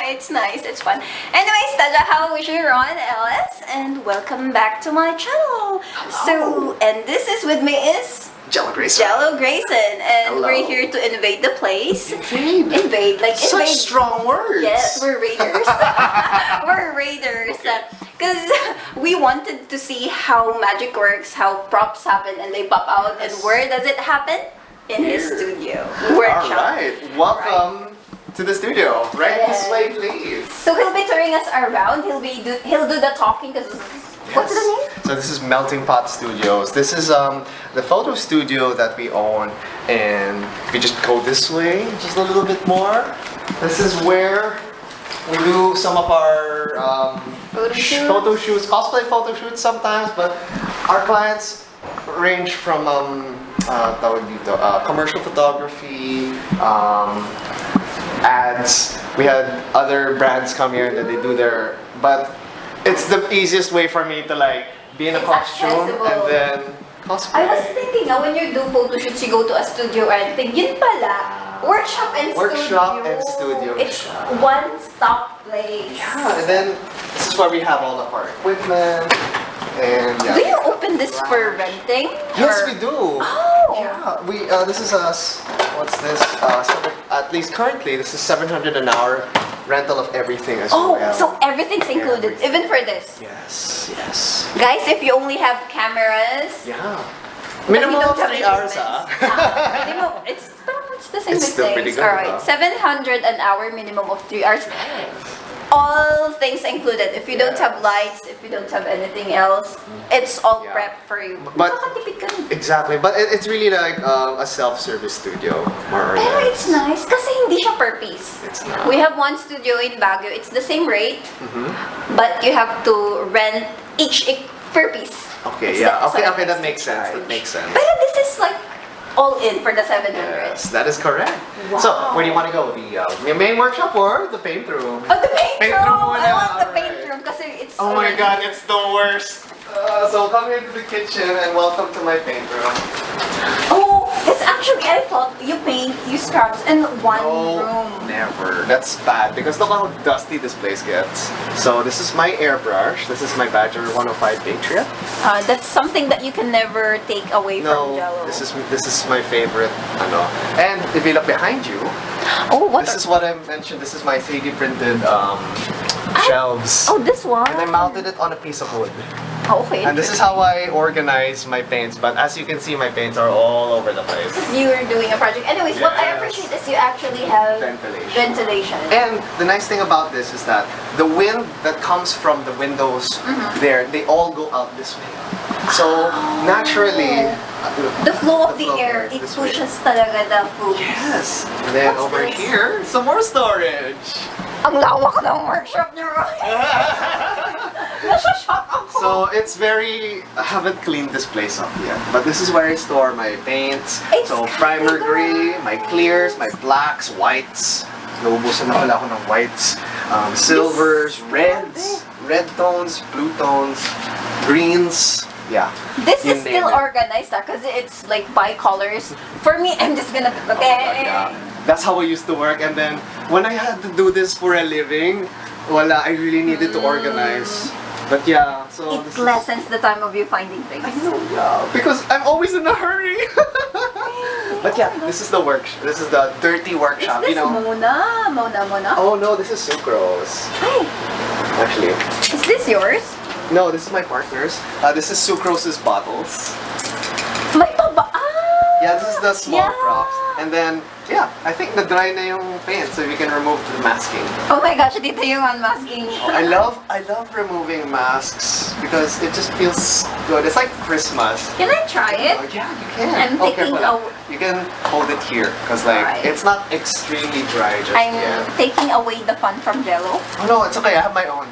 It's nice, it's fun. Anyways, Taja, was your Roan LS, and welcome back to my channel. Hello. So, and this is with me is Gelo Grayson. Gelo Grayson, and Hello. we're here to invade the place. Invade. Like Such invade. strong words. Yes, we're raiders. We're raiders. Because we wanted to see how magic works, how props happen and they pop out, and where does it happen? In his studio. Workshop. Alright, welcome to the studio. Right this way, please. So he'll be turning us around. He'll do the talking because what's the name? So this is Melting Pot Studios. This is the photo studio that we own, and we just go this way, just a little bit more. This is where we do some of our photo shoots, cosplay photo shoots sometimes, but our clients range from commercial photography, ads. We had other brands come here that they do their, but it's the easiest way for me to like be in a costume accessible. and then cosplay. I was thinking now when you do photo shoots, you go to a studio and think, yun pala, workshop and studio. It's one-stop place. Yeah, and then this is where we have all of our equipment. And yeah. Do you open this for renting? Yes, or? we do. Oh. Yeah, we this is us. What's this? At least currently, this is 700 an hour rental of everything as well. Oh, so everything's included, even for this. Yes, yes. Guys, if you only have cameras, Yeah. but Minimum you of don't have 3 hours, minimum, it's the same It's with still pretty things. good, Alright, huh? 700 an hour, minimum of 3 hours. All things included. If you don't have lights, if you don't have anything else, it's all Yeah. prep for you. But- Nakakatipid ka rin. Exactly, but it's really like a self-service studio, more or Pero less. it's nice kasi hindi siya per piece. It's not. We have one studio in Baguio. It's the same rate, but you have to rent each per piece. Okay, It's yeah, the- so okay, that it's makes sense. charge. That makes sense. Pero this is like all in for the 700. Yes, that is correct. Wow. So, where do you want to go? The main workshop or the paint room? Oh, the paint Paint room! room I muna. want the paint Alright. room kasi it's Oh my already- god, it's the worst. So come into the kitchen and welcome to my paint room. Oh, it's actually, I thought you paint, you scrubs in one No, room. never. That's bad because look how dusty this place gets. So this is my airbrush. This is my Badger 105 Patriot. That's something that you can never take away from No, Jello. this is my favorite. And if you look behind you, Oh, what? this is what I mentioned. This is my 3D printed shelves. Oh, this one. And I mounted it on a piece of wood. Oh, okay. And this is how I organize my paints. But as you can see, my paints are all over the place. You were doing a project. Anyways, what I Yes. appreciate is you actually have ventilation. And the nice thing about this is that the wind that comes from the windows there, they all go out this way. So naturally, The flow of the flow air, is it this way. pushes talaga the food. yes. And then What's over this? here, some more storage. Ang lawak ng workshop niyo, Nasa-shock ako. So it's I haven't cleaned this place up yet, but this is where I store my paints. It's So primer kinda gray, my clears, my blacks, whites. Naubusan na pala ako ng whites. Silvers, reds, red tones, blue tones, greens. Yeah. This You is name still it. organized because it's like by colors. For me, I'm just gonna okay. Yeah. That's how I used to work, and then when I had to do this for a living, I really needed to organize. But yeah, so It this lessens the time of you finding things. I know, yeah, because I'm always in a hurry. But yeah, this is the This is the dirty Is workshop. this You know. Mona? Oh no, this is sucrose. Hey, Actually, is this yours? no, this is my partner's. This is sucrose's bottles. May paba. Yeah, this is the small Yeah. props. And then, yeah, I think the dry na yung paint, so we can remove the masking. Oh my gosh, dito yung unmasking. I love removing masks because it just feels good. It's like Christmas. Can I try it? Oh, yeah, you can. I'm taking careful. You can hold it here because like Alright. it's not extremely dry just I'm yet. taking away the fun from Jello. Oh no, it's okay. I have my own.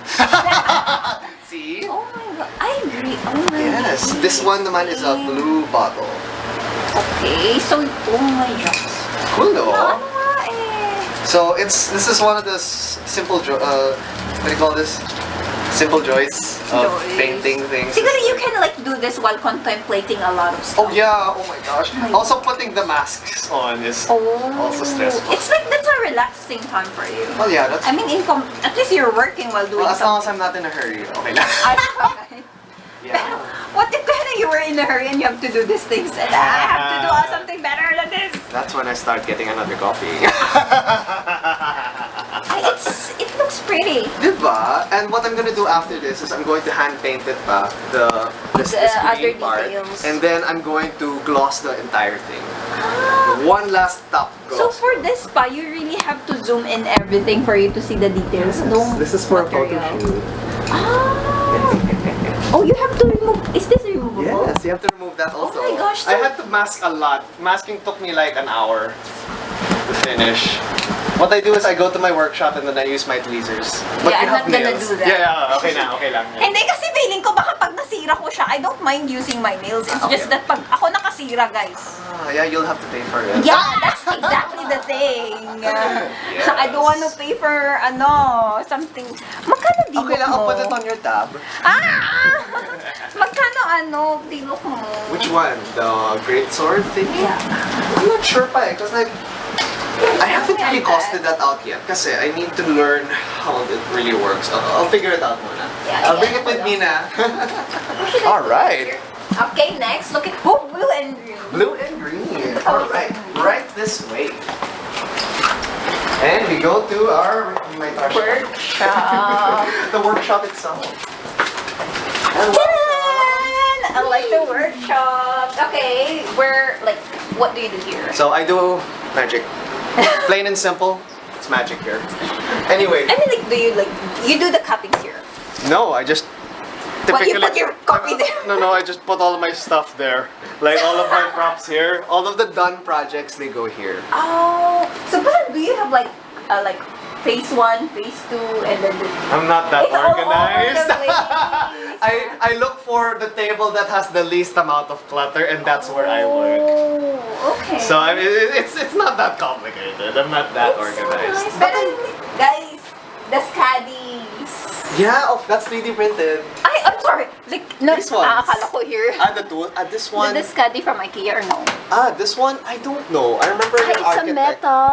See? Oh my god, I agree. Oh my Yes, god. this one naman is a blue bottle. Okay, so oh my gosh. Cool though. Ano nga eh. So this is one of the simple what do you call this? simple joys of Joys. painting things. Siguro you can like do this while contemplating a lot of stuff. Oh yeah, oh my gosh. my Also putting the masks on is also stressful. It's like that's a relaxing time for you. Well, yeah, that's... I mean, at least you're working while doing well, as long as something. I'm not in a hurry, okay lang. Okay. Yeah. What if kind of you were in a hurry and you have to do these things and I have to do something better than this? That's when I start getting another coffee. It looks pretty. Diba? And what I'm gonna do after this is I'm going to hand paint it pa, the other green part. details. And then I'm going to gloss the entire thing. One last top So gloss. for this pa, you really have to zoom in everything for you to see the details. No This is for a photo material. shoot. Oh, you have to remove. Is this removable? Yes, you have to remove that also. my gosh, I so- had to mask a lot. Masking took me like an hour to finish. What I do is I go to my workshop and then I use my tweezers. But Yeah, you I'm have not gonna nails. do that. Yeah, okay na, okay lang. Hindi kasi feeling ko baka pag nasira ko siya, I don't mind using my nails. It's Okay. just that pag ako nakasira, guys. Yeah, you'll have to pay for it. Yeah, that's exactly the thing. I don't want to pay for something. Magkano dilok Okay lang, I'll mo? put it on your tab. Magkano dilok mo? Which one? The great sword thing? Yeah. I'm not sure pa eh, because like, I haven't really costed that out yet kasi I need to learn how it really works. I'll figure it out muna. Yeah, I'll bring it with me na. Alright. Okay, next, look at blue and green. Blue and green. Alright. Right this way. And we go to our Workshop. the workshop itself. And Ta-da! I like the workshop. Okay, what do you do here? so I do magic. Plain and simple, it's magic here. Anyway, I mean, you do the cuttings here. no, I just What, you typically put your copy there? No, I just put all of my stuff there. Like all of my props here, all of the done projects they go here. Oh, so but do you have like phase 1, phase 2, and then I'm not that it's all over organized. the place. I look for the table that has the least amount of clutter, and that's where I work. Oh, okay. So I mean, it's not that complicated. I'm not that It's so organized. nice. But guys, the Scaddies. Yeah, oh, that's 3D printed. I'm sorry. No, These ones. akala ko here. This one. The Scaddy from IKEA or no? This one, I don't know. I remember the It's a architect. metal.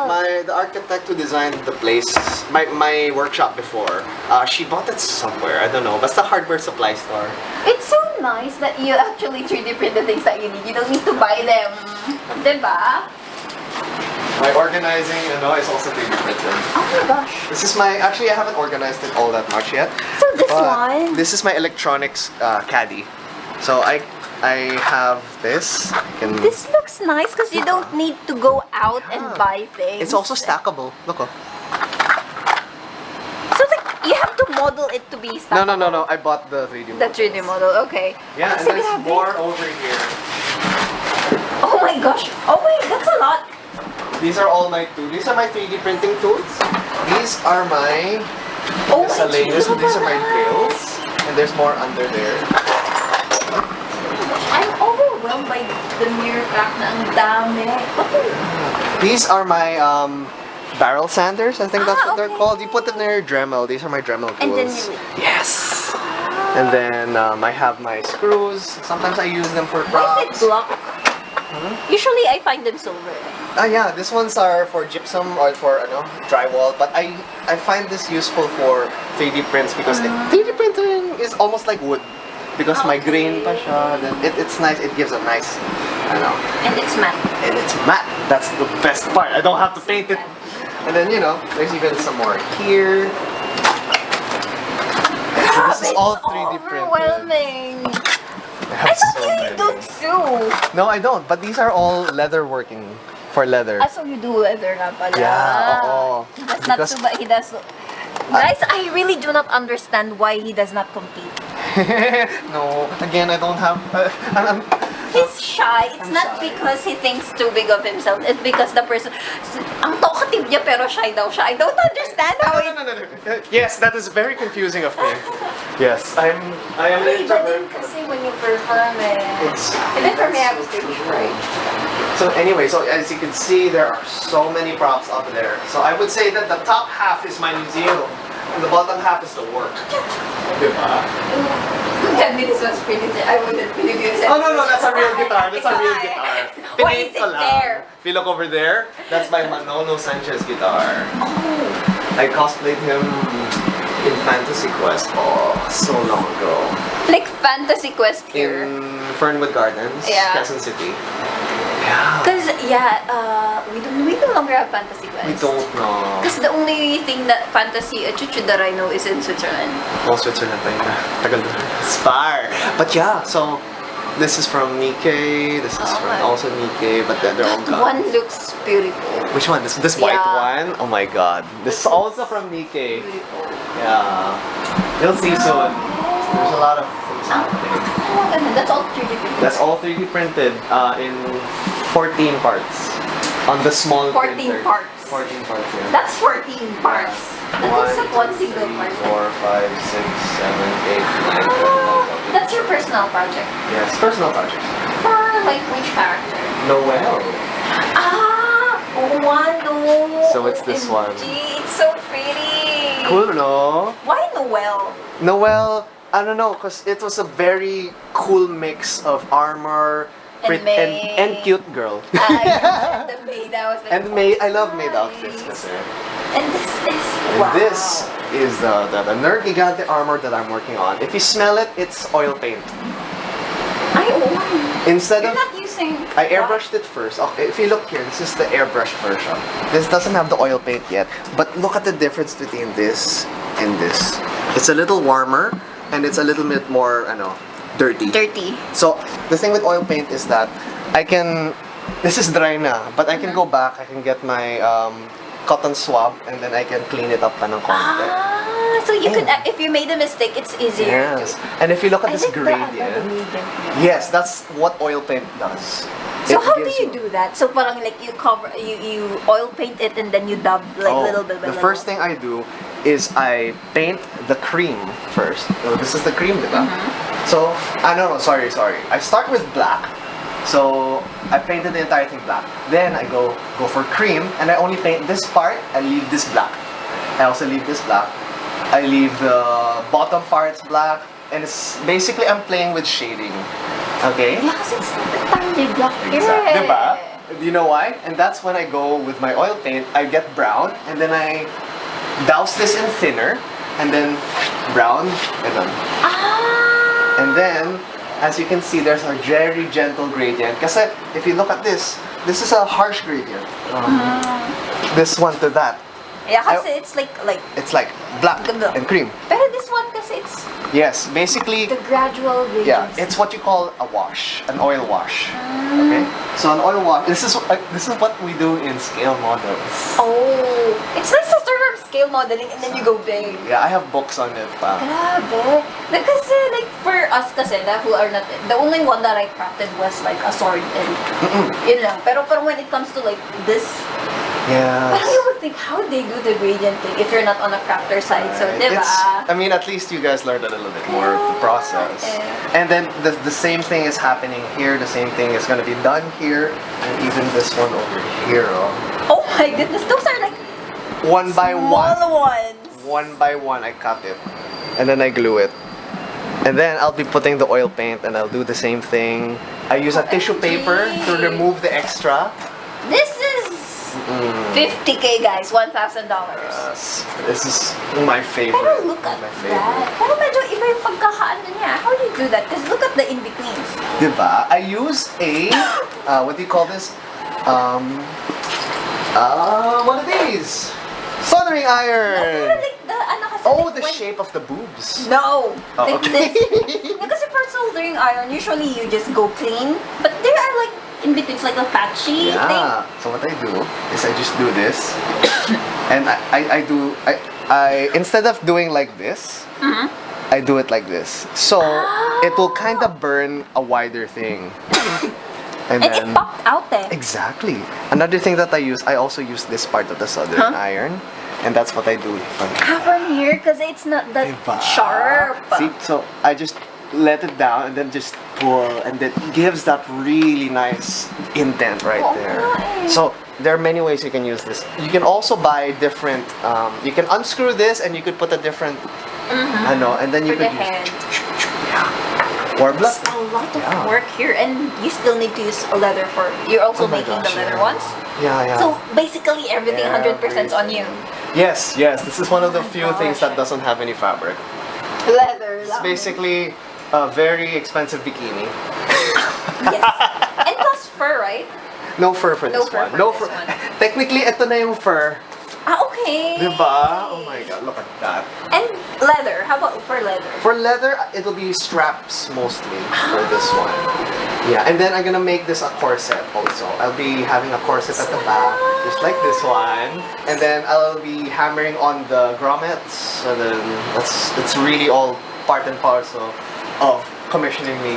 Yeah, the architect who designed the place, my workshop before, she bought it somewhere. I don't know. Basta hardware supply store. It's so nice that you actually 3D print the things that you need. You don't need to buy them. Diba? My organizing, is also 3D printed. Oh my gosh. This is actually I haven't organized it all that much yet. So this but one? This is my electronics caddy. So I have this. This looks nice because you don't need to go out and buy things. It's also stackable. Look. Oh. So you have to model it to be stackable. No. I bought the 3D The model. 3D model, okay. Yeah, and Kasi there's grabe. more over here. Oh my gosh. Oh wait, that's a lot. These are all my tools. These are my 3D printing tools. These are my Oh my miscellaneous. God. These are my drills. And there's more under there. I'm overwhelmed by the mere fact na ang dami. These are my barrel sanders. I think that's what they're okay. called. You put them in your Dremel. These are my Dremel tools. And then you... Yes. And then I have my screws. Sometimes I use them for Why is props. it block? Usually I find them silver. Yeah, these ones are for gypsum or for drywall. But I find this useful for 3D prints because 3D printing is almost like wood. Because my grain pa siya, then it's nice. It gives a nice, And it's matte. and it's matte. That's the best part. I don't have to paint it. And then there's even some more here. So this is all 3D printed. Overwhelming. I I have thought so you many. don't sew. No, I don't. But these are all leather working for leather. So you do leather nga pala. Yeah, oo. He does not Because- sew, but he does sew. Guys, I really do not understand why he does not compete. No, again, I don't have. He's shy. It's I'm not shy. because he thinks too big of himself. It's because the person... Ang talkative niya pero shy daw siya. I don't understand how it... No. Yes, that is very confusing of me. Yes, I am an Iba din introvert. kasi when you perform eh. And then for me, I have stage fright. So anyway, so as you can see, there are so many props up there. So I would say that the top half is my museum. and the bottom half is the work. Diba? Don't tell me this was printed. I wouldn't believe you said Oh no, that's a real guitar. That's a real guitar. Why Pinaint is ko it lang. there? If you look over there, that's my Manolo Sanchez guitar. Oh. I cosplayed him in Fantasy Quest. Oh, so long ago. Like Fantasy Quest here. In Fernwood Gardens, Yeah. Quezon City. Yeah. Because, we no longer have Fantasy Quest. We don't know. Because the only thing that fantasy chuchu that I know is in Switzerland. Oh, Switzerland pa yun. Tagal na. Spar. But yeah, so this is from Nikkei. This is from also Nikkei, but they're all gone. One looks beautiful. Which one? This white Yeah. one? Oh my god. This is also from Nikkei. Beautiful. Yeah. You'll see soon. There's a lot of things happening. That's all 3D printed. That's all 3D printed in 14 parts. On the small 14 printer. parts. 14 parts, yeah. That's 14 parts. That looks like one single part. 4, 5, 6, 7, 8, 9, 10, 11. That's your personal project. Yes, personal project. For like which character? Noel. Ah! Oh, no. So it's this one. OMG, it's so pretty. Cool, no? Why Noel? Noel, I don't know, because it was a very cool mix of armor And May. and cute girl. Yeah, the maid, I was like, And May, I love maid nice. outfits. Kasi. And this is, And wow. this is the Nerd Gigante armor that I'm working on. If you smell it, it's oil paint. I own. Instead You're of not using. I airbrushed it first. Okay, if you look here, this is the airbrush version. This doesn't have the oil paint yet, but look at the difference between this and this. It's a little warmer, and it's a little bit more, dirty. Dirty. So the thing with oil paint is that I can. This is dry na, but I can go back. I can get my cotton swab, and then I can clean it up pa ng konti. So you could, if you made a mistake, it's easier. Yes, and if you look at I this like the gradient, yes, that's what oil paint does. So It how do gives you do that? So parang like you cover, you oil paint it and then you dub like little bit by The little. first thing I do is I paint the cream first. So this is the cream, diba? So, no, sorry. I start with black. So I painted the entire thing black. Then I go for cream, and I only paint this part. I leave this black. I also leave this black. I leave the bottom parts black, and it's basically I'm playing with shading. Okay? Yeah, kasi it's not the time they block Exactly. Diba? Do you know why? And that's when I go with my oil paint. I get brown, and then I douse this in thinner, and then brown, and then. Ah! And then, as you can see, there's a very gentle gradient. Kasi if you look at this is a harsh gradient. This one to that. Yeah, kasi it's like It's like black Ganda. and cream. pero this one kasi it's Yes, basically, the gradual yeah, gradients. it's what you call a wash, an oil wash. Okay, so an oil wash. This is what we do in scale models. Oh, it's nice to start from scale modeling and then you go big. Yeah, I have books on it. Grabe. Because like for us kasi who are not, the only one that I crafted was like a sword and yun lang. Pero when it comes to like this, Yeah. parang you would think how they do the gradient thing if you're not on a crafter side. So, diba? I mean, at least you guys learned a little bit more of the process. Yeah. And then the same thing is happening here. The same thing is going to be done here. And even this one over here. Oh my goodness, those are like One by one. small ones. One by one, I cut it. And then I glue it. And then I'll be putting the oil paint and I'll do the same thing. I use a tissue paper to remove the extra. This is 50K guys, $1,000. Yes. This is my favorite. Pero look at my that. Pero medyo iba yung pagkakaano niya. How do you do that? Because look at the in-betweens. Diba? I use a, what do you call this? What are these? Soldering Pero iron! like the, ano kasi, Oh, like the when- shape of the boobs. No! Oh, Like okay. this. No, kasi for soldering iron, usually you just go clean. But there are like in-betweens, like a patchy thing. Yeah. So what I do is I just do this. And I instead of doing like this, I do it like this. So it will kind of burn a wider thing. And it popped out eh. Exactly. Another thing that I also use this part of the soldering iron, and that's what I do. From here, because it's not that Diba? sharp. See, so I just let it down and then just pull, and it gives that really nice indent right there. Nice. So there are many ways you can use this. You can also buy different. You can unscrew this and you could put a different. And then you For the could use. hand. Yeah. Or blood. It's a lot of work here, and you still need to use a leather for. You're also Oh my making gosh, the leather yeah. ones. Yeah. So basically, everything 100% on you. Yes. This is one of the my few things gosh. that doesn't have any fabric. Leather. It's basically a very expensive bikini. Yes. And plus fur, right? No fur for No this fur one. for No this fur. one. Technically, ito na yung fur. Okay. Diba? Oh my god, look at that. And leather. How about for leather? For leather, it'll be straps mostly for this one. Yeah, and then I'm gonna make this a corset also. I'll be having a corset at the back, just like this one. And then I'll be hammering on the grommets. And then it's really all part and parcel of commissioning me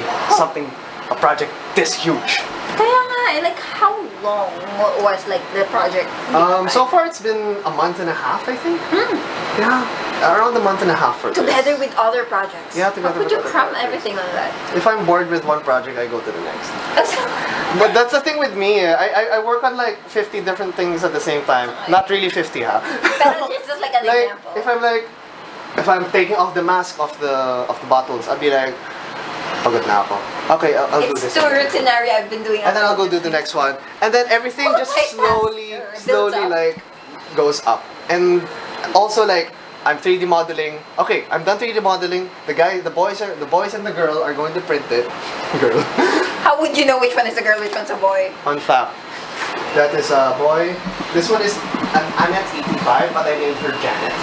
a project this huge. Kaya nga, like how long was like the project? So far it's been a month and a half, I think. Yeah, around a month and a half for Together this. with other projects. Yeah, How together could with you other cram projects. everything on that? If I'm bored with one project, I go to the next. But that's the thing with me. I work on like 50 different things at the same time. Not really 50, huh? Pero it's just like an Like example. if I'm taking off the mask of the bottles, I'll be like, pagod na ako. Okay, I'll do It's this. too one. routinary. I've been doing. And then I'll go do the next one. And then everything just Multitasker. slowly Builds up. like goes up. And also like I'm 3D modeling. Okay, I'm done 3D modeling. The boys and the girl are going to print it. Girl. How would you know which one is a girl, which one's a boy? Fun fact. That is a boy. This one is an Annette 85, but I named her Janet.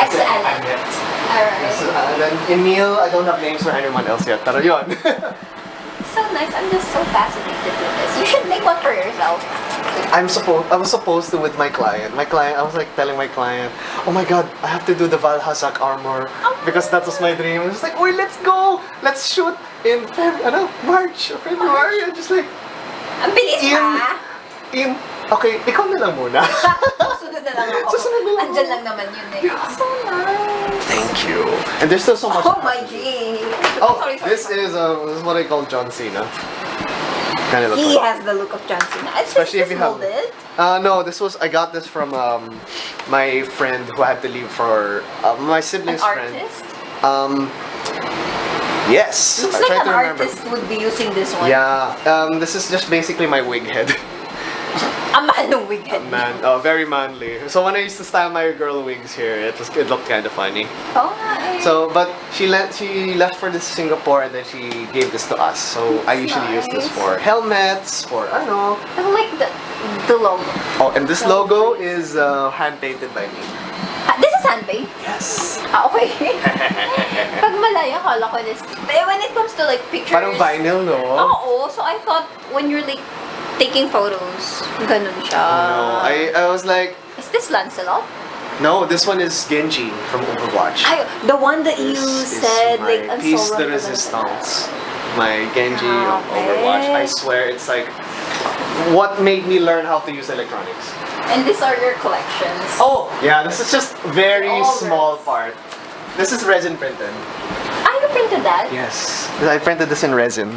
It's Annette. Annette. Alright. And then Emil, I don't have names for anyone else yet. Pero yun. So nice. I'm just so fascinated with this. You should make one for yourself. I was supposed to with my client. I was like telling my client, oh my god, I have to do the Valhazak armor because that was my dream. I was like, oh, let's go, let's shoot in March or February. I'm just like, Ang bilis ha. Okay, ikaw na lang muna. Susunod na lang ako. Susunod na lang ako. Andyan lang naman yun eh. So nice. Thank you. And there's still so much. Oh my G. Oh, Sorry. this is what I call John Cena. Kind of He has the look of John Cena. Especially if you have- molded. No, I got this from my friend who had to leave for my An sibling's friend. artist. Yes. Looks I like tried an to remember. artist would be using this one. Yeah. This is just basically my wig head. Ang mahal ng wig head. Man, very manly. So when I used to style my girl wigs here, it looked kind of funny. Oh nga eh. So, but she left for this Singapore and then she gave this to us. So I usually use this nice. for helmets, for I don't know. I like the logo. Oh, and this logo is hand painted by me. This is handmade? Yes. Okay. Pag malaya, akala ko this. But when it comes to like pictures. Parang vinyl, no? Oo. So I thought when you're like taking photos, ganun siya. No, I was like, Is this Lancelot? no, this one is Genji from Overwatch. Ay, the one that you This is said, my like, ang piece de sobrang resistance. My Genji of Okay. Overwatch. I swear, it's like what made me learn how to use electronics. And these are your collections. Oh, yeah, this is just very All small resin. part. This is resin printed. You printed that? Yes. I printed this in resin.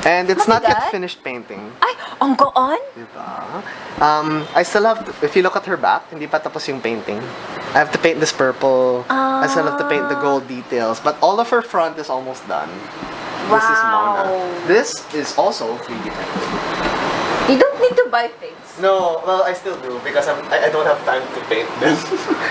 And it's not yet Mabigat? finished painting. Ay, ang gaan? Diba? I still have to, if you look at her back, hindi pa tapos yung painting. I have to paint this purple. I still have to paint the gold details. But all of her front is almost done. This is Mona. Wow. This is also 3D printed. You don't need to buy things. No, well, I still do because I don't have time to paint them.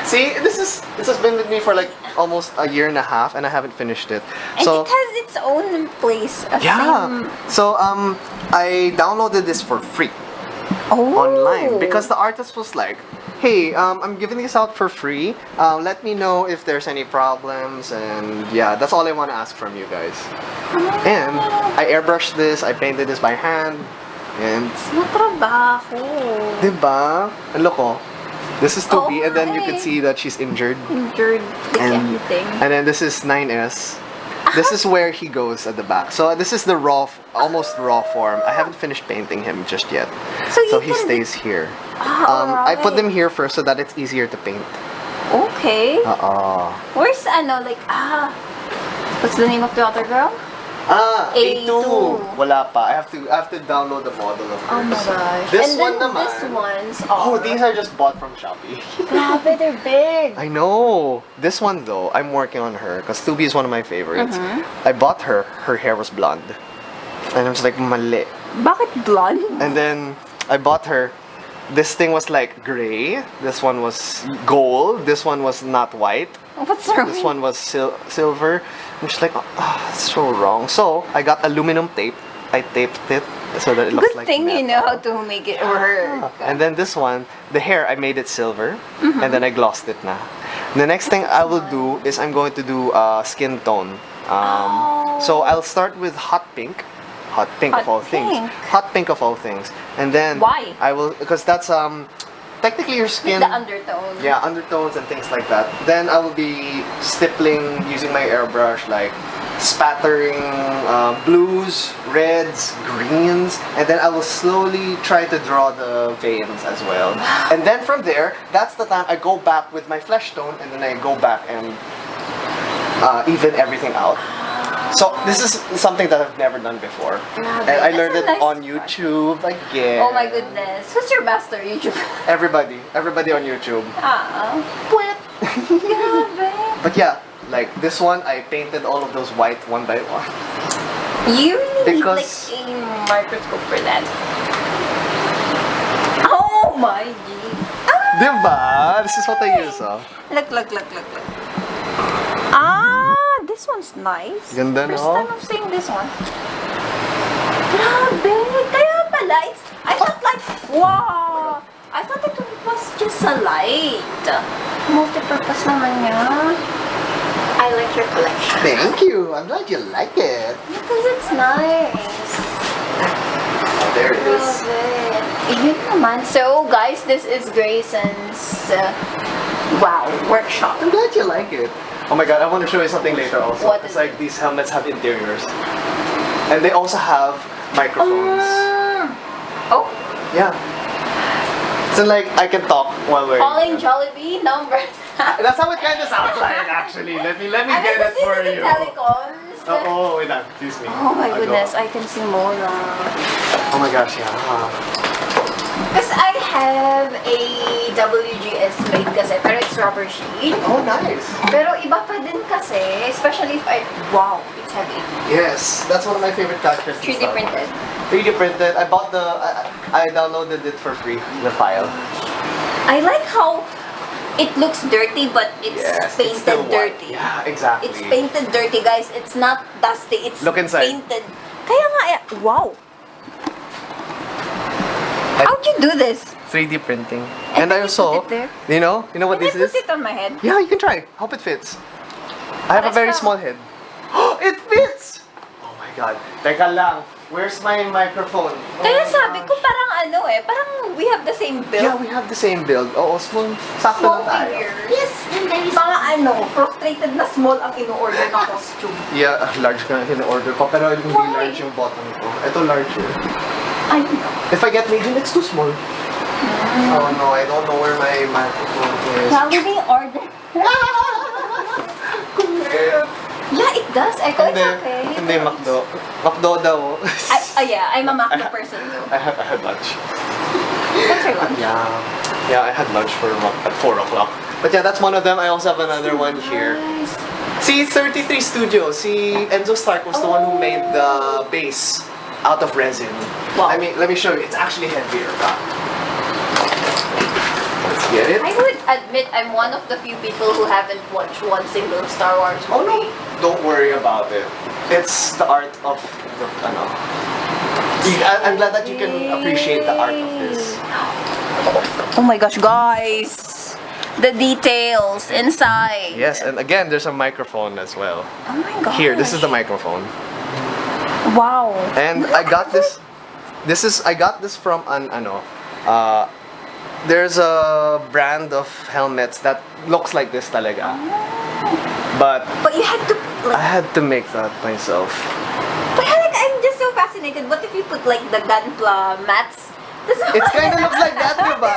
See, this has been with me for like almost a year and a half, and I haven't finished it. And So it has its own place. yeah. So I downloaded this for free Oh. online because the artist was like, hey, I'm giving this out for free. Let me know if there's any problems, and yeah, that's all I want to ask from you guys. And I airbrushed this, I painted this by hand, and Matrabaho. diba? And look, oh, this is 2B, and then you can Okay. see that she's injured. Injured, like everything. And then this is 9S. This is where he goes at the back. So this is the almost raw form. I haven't finished painting him just yet. So he stays here. Ah, I put them alright. here first so that it's easier to paint. Okay. Uh-oh. Where's like What's the name of the other girl? A2. A2. Wala pa. I have to download the model of Oh my hers. gosh. This and one then naman. this one's Oh, these are just bought from Shopee. Grabe, they're big. I know. This one though, I'm working on her because Tubi is one of my favorites. I bought her. Her hair was blonde, and I was like, mali. Bakit blonde? And then I bought her. This thing was like gray. This one was gold. This one was not white. What's wrong? This one was silver. And she's like, oh, it's so wrong. So I got aluminum tape. I taped it so that it looks Good like thing you know metal. how to make it work. And then this one, the hair, I made it silver. And then I glossed it na. The next thing I will do is I'm going to do skin tone. So I'll start with hot pink. Hot pink Hot of all pink. things. Hot pink of all things. And then Why? I will, because that's technically your skin. The undertone. Yeah, undertones and things like that. Then I will be stippling using my airbrush, like spattering blues, reds, greens, and then I will slowly try to draw the veins as well. And then from there, that's the time I go back with my flesh tone, and then I go back and even everything out. So this is something that I've never done before. And I learned it That's a nice on YouTube again. Oh my goodness. Who's your master YouTuber? Everybody on YouTube. Grabe. But yeah, like this one, I painted all of those white one by one. You really Because- need like a microscope for that. Oh my god. Diba? This is what I use, oh. Look. This one's nice. Ganda, First no? time I'm seeing this one. Grabe! Kaya pala, I thought like, wow! I thought it was just a light. Multi-purpose naman niya. I like your collection. Thank you. I'm glad you like it. Because it's nice. Oh, there it is. Grabe. Yun naman. So, guys, this is Grayson's, wow, workshop. I'm glad you like it. Oh my god, I want to show you something later also. What It's is like these helmets have interiors. And they also have microphones. Oh, Yeah. So like, I can talk while wearing calling them. Jollibee number. That's how it kind of sounds like, actually. Let me get it for you. Telecoms. Oh, wait, excuse me. Oh my I'll go. goodness, I can see more now. Oh my gosh, yeah. Because I have a WGS made kasi, pero it's rubber sheet. Oh, nice. Pero iba pa din kasi, especially if wow, it's heavy. Yes, that's one of my favorite characters. 3D printed. 3D printed. I bought I downloaded it for free, the file. I like how it looks dirty, but it's Yes, it's painted still white. dirty. Yeah, exactly. It's painted dirty, guys. It's not dusty. It's Look inside. painted. Kaya nga, wow. How'd you do this? 3D printing. And And I can you also, put it there? you know what Can this I put is? it on my head? Yeah, you can try. Hope it fits. I have a Let's very try. small head. It fits! Oh my god. Teka lang. Where's my microphone? Oh Kaya my sabi ko gosh. parang parang we have the same build. Yeah, we have the same build. Oo, small. Sakto Small na tayo. figures. Yes, and there is Mga frustrated na small ang in-order na costume. Yeah, large ka na in-order ko. Pero hindi Why? large yung bottom ko. Ito large yun. I know. If I get medium, it's too small. Oh no, I don't know where my microphone is. How do they order? Yeah, it does. Echo, it's okay. Hindi, McDo. McDo daw. Yeah, I'm a Macdo person too. I had lunch. What's your lunch? Yeah, I had lunch at 4 o'clock. But yeah, that's one of them. I also have another one here. Nice. See, 33 Studios. See, Enzo Stark was the one who made the base out of resin. Wow. I mean, let me show you. It's actually heavier. Let's get it. I would admit I'm one of the few people who haven't watched one single Star Wars Oh movie. no, don't worry about it. It's the art of the, I'm glad that you can appreciate the art of this. Oh my gosh, guys! The details inside. Yes, and again, there's a microphone as well. Oh my gosh. Here, this is the microphone. Wow. And I got this. I got this from there's a brand of helmets that looks like this talaga. But But you had to I had to make that myself. But I'm just so fascinated. What if you put like the gunpla mats? It kind of looks like that, diba?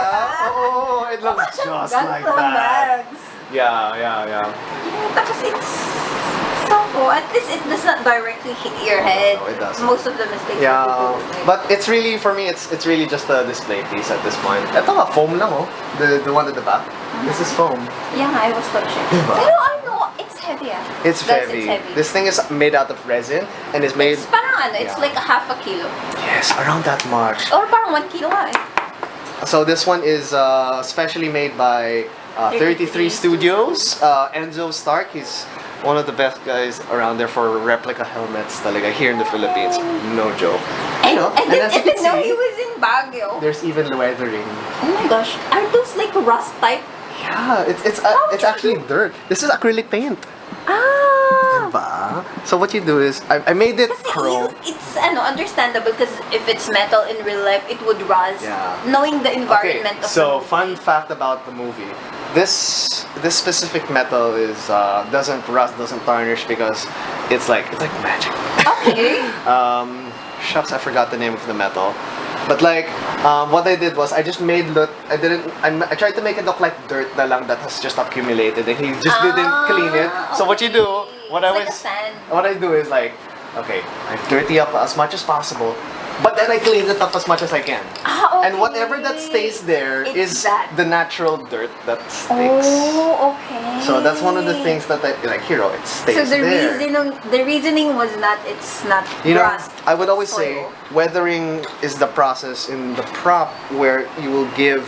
Oh, it looks just like Gunpla that. bags. Yeah, yeah, yeah. Tapos it's so at least it does not directly hit your head. No, it doesn't. Most of the mistakes Yeah, that people make. but it's really, for me, it's really just a display piece at this point. Ito nga, foam lang oh. The one at the back. This is foam. Yeah, I was touching. Diba? Pero I know, it's heavy ah. It's Guys, heavy. It's heavy. This thing is made out of resin and is made... It's parang ano, it's Yeah. like a half a kilo. Yes, around that much. Or parang 1 kilo nga eh. So this one is specially made by 33 Studios. Enzo Stark, he's one of the best guys around there for replica helmets talaga here in the Philippines. No joke. And, know, I and didn't as you can even know see, he was in Baguio. There's even weathering. Oh my gosh, are those like rust type? Yeah, it's actually dirt. This is acrylic paint. Ah! Diba? So what you do is, I made it Kasi chrome. it's ano, understandable because if it's metal in real life, it would rust. Yeah. Knowing the Okay, environment of so the fun fact about the movie. This specific metal is doesn't rust, doesn't tarnish because it's like magic. Okay. Shucks, I forgot the name of the metal. But like, what I did was I just made I tried to make it look like dirt na lang that has just accumulated and he just didn't clean it. So what you do, what It's I like was, a sand. what I do is like, okay, I dirty up as much as possible, but then I clean it up as much as I can. Ah, okay. And whatever that stays there It's is that. the natural dirt that sticks. Oh, okay. So that's one of the things that I like. Here, it stays So the there. reasoning was not it's not You know, rust. I would always say soil. weathering is the process in the prop where you will give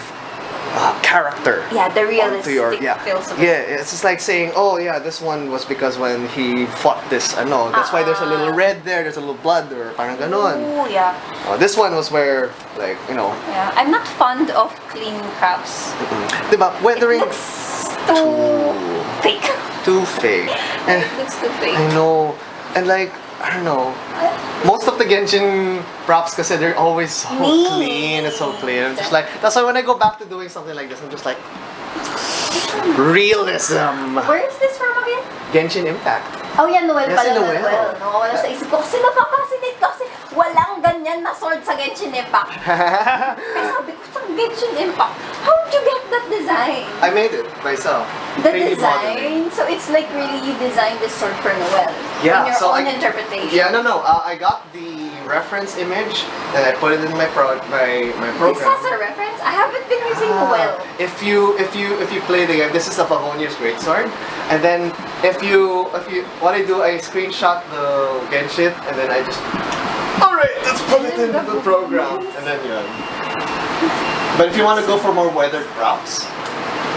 character. Yeah, the onto your, realistic feels of it. yeah, it's just like saying, oh yeah, this one was because when he fought this, ano, that's why there's a little red there, there's a little blood, or parang ganon. Oh yeah. Oh, this one was where, like, you know, Yeah. I'm not fond of clean crafts. diba, weathering Looks too fake. too fake. And It looks too fake. I know, and like, I don't know, most of the Genshin props kasi they're always so Neat. clean, it's so clean. I'm just like, that's why when I go back to doing something like this, I'm just like, realism. Where is this from again? Genshin Impact. Oh yeah, Noel Yes, pala. si Noel. Nawawala sa isip ko kasi napapasilit ko kasi walang ganyan na sword sa Genshin Impact. Kaya sabi ko sa Genshin Impact, how did you get that design? I made it myself. The 3D modeling. design? So it's like really you designed this sword for Noel. Yeah, In your so own I- interpretation. Yeah, no. I got the reference image and I put it in my my This program. has a reference? I haven't been using Noel. If you play the game, this is the Favonius Greatsword, and then if you what I do, I screenshot the Genshin and then I just alright, let's put it into the program and then yun. But if you want to go for more weathered props,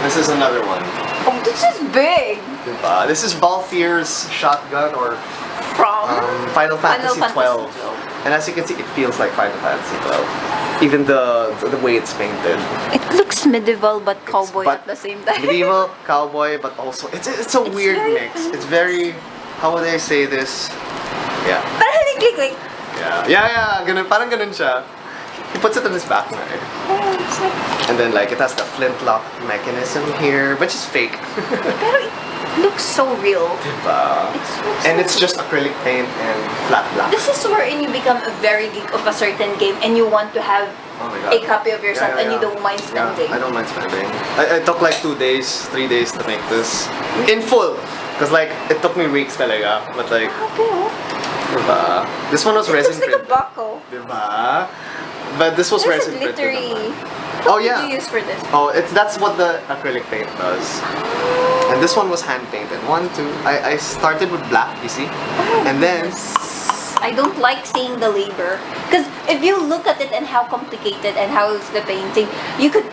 this is another one. Oh, this is big. This is Balthier's shotgun or From Final Fantasy Fantasy 12. And as you can see, it feels like Final Fantasy 12. Even the way it's painted. It looks medieval but cowboy but at the same time. Medieval, cowboy, but also it's a weird very mix. It's very, how would I say this? Yeah. Parang like. Yeah. Ganun, parang ganun siya. He puts it in his back na eh. And then like it has the flintlock mechanism here, which is fake. Pero it looks so real. Diba? And it's just acrylic paint and flat black. This is wherein you become a very geek of a certain game and you want to have Oh my God. a copy of yourself Yeah. and you don't mind spending. I don't mind spending. I took like 2 days, 3 days to make this in full. Cause like it took me weeks talaga. But like, Okay, oh. diba? This one was It resin looks like a print. buckle. Diba? But this was There's a resin printed. glittery. naman. What Oh did yeah. you use for this? Oh, that's what the acrylic paint does. And this one was hand painted. 1, 2. I started with black, you see, and then I don't like seeing the labor. Because if you look at it and how complicated and how is the painting, you could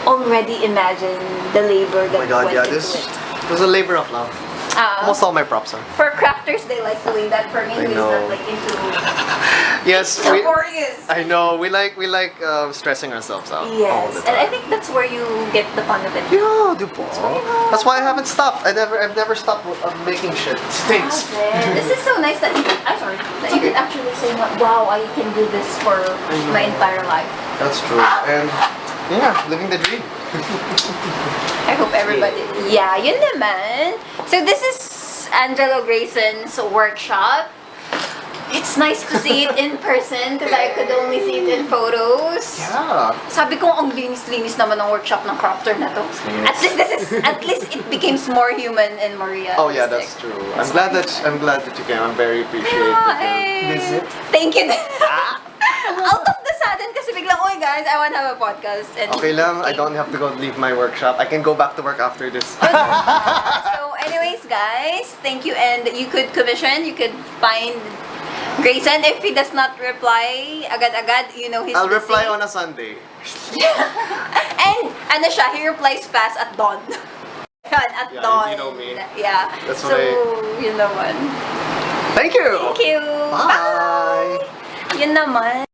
already imagine the labor that oh my God, went yeah, into this it. was a labor of love. Almost all my props are. For crafters, they like doing that. For me, I who's know. not like into Yes, laborious. I know. We like stressing ourselves out all the Yes, time. and I think that's where you get the fun of it. Yeah, diba? That's why I haven't stopped. I've never stopped making shit. It stinks. This is so nice that you can, I'm sorry, that you can actually say, wow, I can do this for my entire life. That's true. And yeah, living the dream. I hope everybody, yeah, yun naman. So this is Gelo Grayson's workshop. It's nice to see it in person because I could only see it in photos. Yeah. Sabi ko, ang linis-linis naman ng workshop ng crafter na to. Linis. At least it became more human and more realistic. Oh yeah, that's true. I'm glad that you came. I'm very appreciative Ay. visit. Thank you. Out of the sudden kasi biglang, oy guys, I want to have a podcast. And Okay lang, I don't have to go leave my workshop. I can go back to work after this. So anyways guys, thank you, and you could commission, you could find Grayson if he does not reply agad-agad, you know he's I'll busy. reply on a Sunday. And ano siya, he replies fast at dawn. Yan, at Yeah, dawn. you know me. Yeah. That's so, why- yun naman. Thank you! Thank you! Bye! Yun naman.